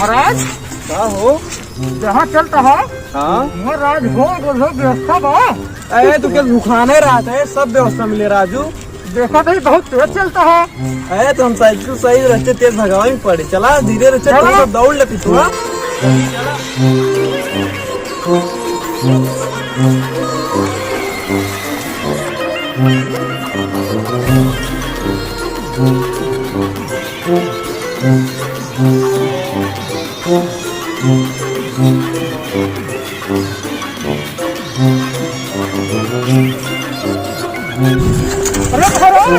महाराज का हो? जहाँ चलता है हाँ महाराज हो व्यवस्था बा। अरे तू क्या दुकाने रात है, सब व्यवस्था मिले राजू। देखा नहीं बहुत तेज चलता है। अरे तो हम साइकिल सही रहते तेज भगावा ही पड़े। चला धीरे रहते तो सब दौड़ लेती तू। अरे महाराज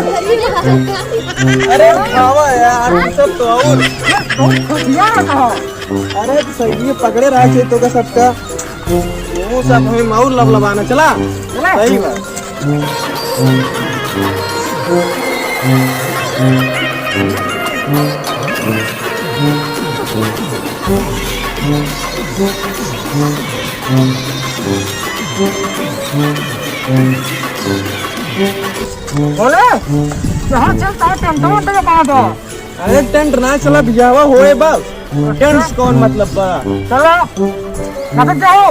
अरे खावा यार सब तो और। कहा अरे तो सही पकड़े रहा तो का सबका वो सब हमें और लबलबाना। चला सही बात। बोले जहाँ चलता है टेंट वेंट का बात हो। अरे टेंट ना चला बिजावा होए बस। टेंट कौन मतलब बा? चलो नजर जाओ।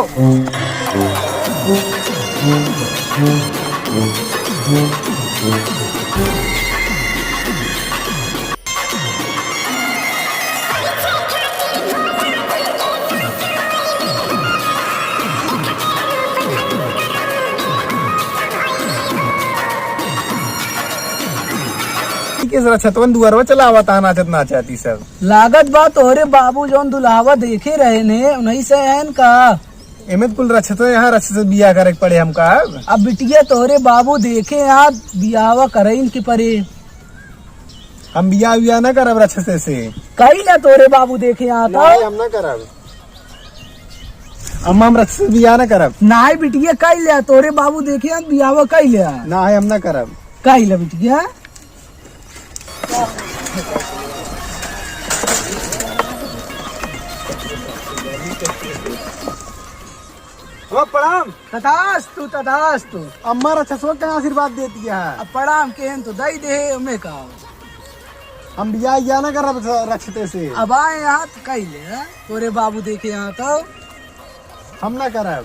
छतवन दुआरवा चलावा ता नाचत नाचाती सब। लागत बा तोहरे बाबू जौन दुल्हावा देखे रहे ने उन्हीं से एन का। एमे कुल रक्षत यहाँ रक्षत बिया करे पड़े हमका। अब बिटिया तोहरे बाबू देखे यहाँ बियावा करइन की परे। हम बिया बिया न करब रक्षत से। कही ना तोहरे बाबू देखे यहाँ था। हम न करब। हम रक्षत बिया न करब। नाई बिटिया कही लिया तोहरे बाबू देखे यहाँ बियावा कही लिया। ना हम न करब। कही लिया बिटिया। प्रणाम। तथास्तु तथास्तु। अम्मा रक्षसवा का आशीर्वाद देती है। अब प्रणाम केहन तो दई दे उमे का। हम बिया या न करब रक्षते से। अब आए यहाँ तो कही लिया तोरे बाबू देखे यहाँ तो। हम न करब।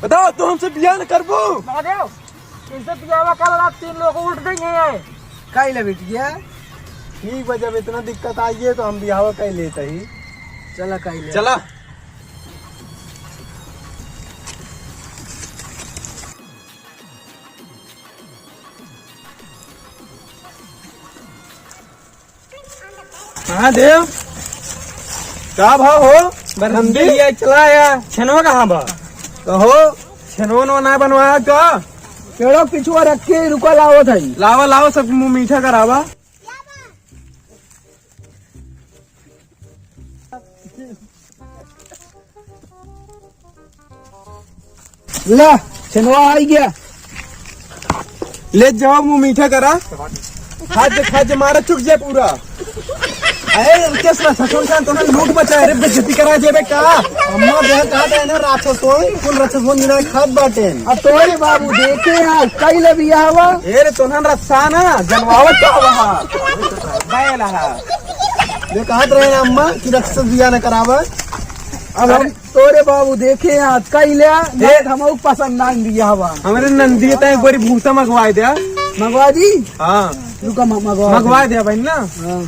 बताओ तो हमसे बिया न करबो। इनसे पिजावा कल रात 3 लोग उल्ट देंगे। कही लिया बिटिया। ठीक बा, जब इतना दिक्कत आई है तो हम बियाह कर लेते ही। चला कही लिया। चला हाँ देव का भाव हो? बरंदी चला या छनवा कहाँ बा? कहो छनवा ना बनवाया का? पेड़ों पिछुआ रख के रुका लाओ था। लावा लावा सब मुँह मीठा करावा। ला छनवा आई गया। ले जाओ मुँह मीठा करा। खाज मारा चुक जाए पूरा। अरे कैसा ससुर खान तो लूट बचा रे बेइज्जती करा जेबे का। अम्मा बहन कहा था ना राक्षस तो कुल राक्षस हो निरा खाद बाटे। अब तोरे बाबू देखे यार कई ले बिया हवा। ए रे तोहन रक्षा ना जनवावत का वहा बैला है। ये कहत रहे अम्मा कि राक्षस बिया न करावा। अब हम तोरे बाबू देखे यार कई ले देख हम पसंद ना दिया हवा। हमारे नंदी तय गोरी भूसा मंगवा दिया। मंगवा दी। हां रुका मंगवा दिया भाई ना। हां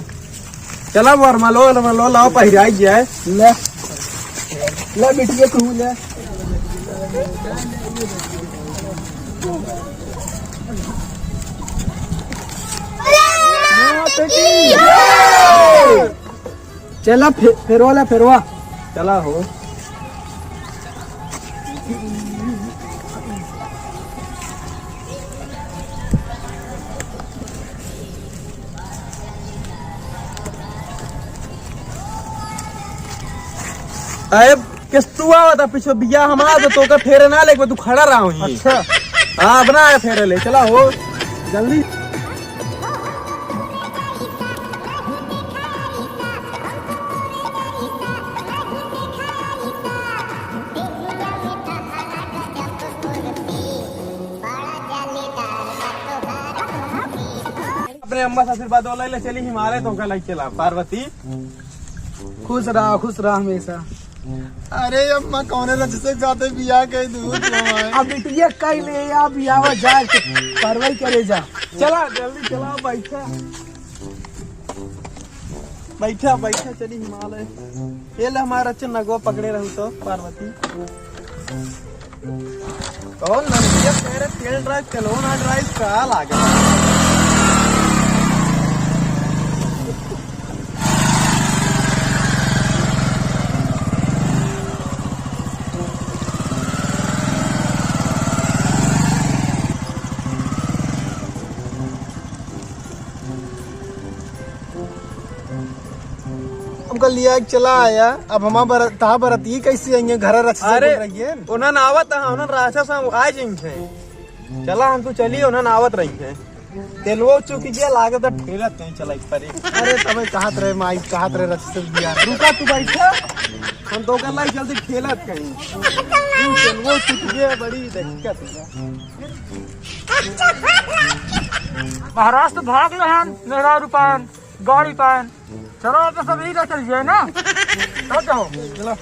चला वर्मा लो लाओ पहिराई जाए। ले ले बिटिया तू ले। चला फिरवा चला हो। अरे किस तू आवा था पीछे बिया हमारा तो का फेरे ना लेके तू खड़ा रहा हूँ। अच्छा हाँ बना फेरे ले। चला हो जल्दी। अपने अम्मा से आशीर्वाद ले चली हिमालय तो का लाइक चला पार्वती। खुश रहा हमेशा। अरे अम्मा कौन रच से जाते बिया के दूध अब बिटिया कई ले या बियावा जाए कार्रवाई करे जा। चला जल्दी चला बैठा बैठा बैठा चली हिमालय ये ले हमारा अच्छा नगवा पकड़े रहू तो पार्वती कौन नंदिया तेरे तेल ड्राइव चलो ना ड्राइव का लागे हमको लिया चला आया अब हम बरती कैसे आएंगे घर अरे उन्हें आवत उन्हें राशा से आ जाएंगे चला हम तो चलिए उन्हें आवत रही है तेलवो चुकी गया लागत ठेलत कहीं चला पर अरे तब कहत रहे माई कहत रहे रच से बिया रुका तू बैठा हम तो कर लाई जल्दी खेलत कहीं तेलवो चुक गया बड़ी दिक्कत महाराष्ट्र भाग ले हैं मेहरारू पान गाड़ी पान चलो तो सब यही का चल जाए ना चलो जाओ चलो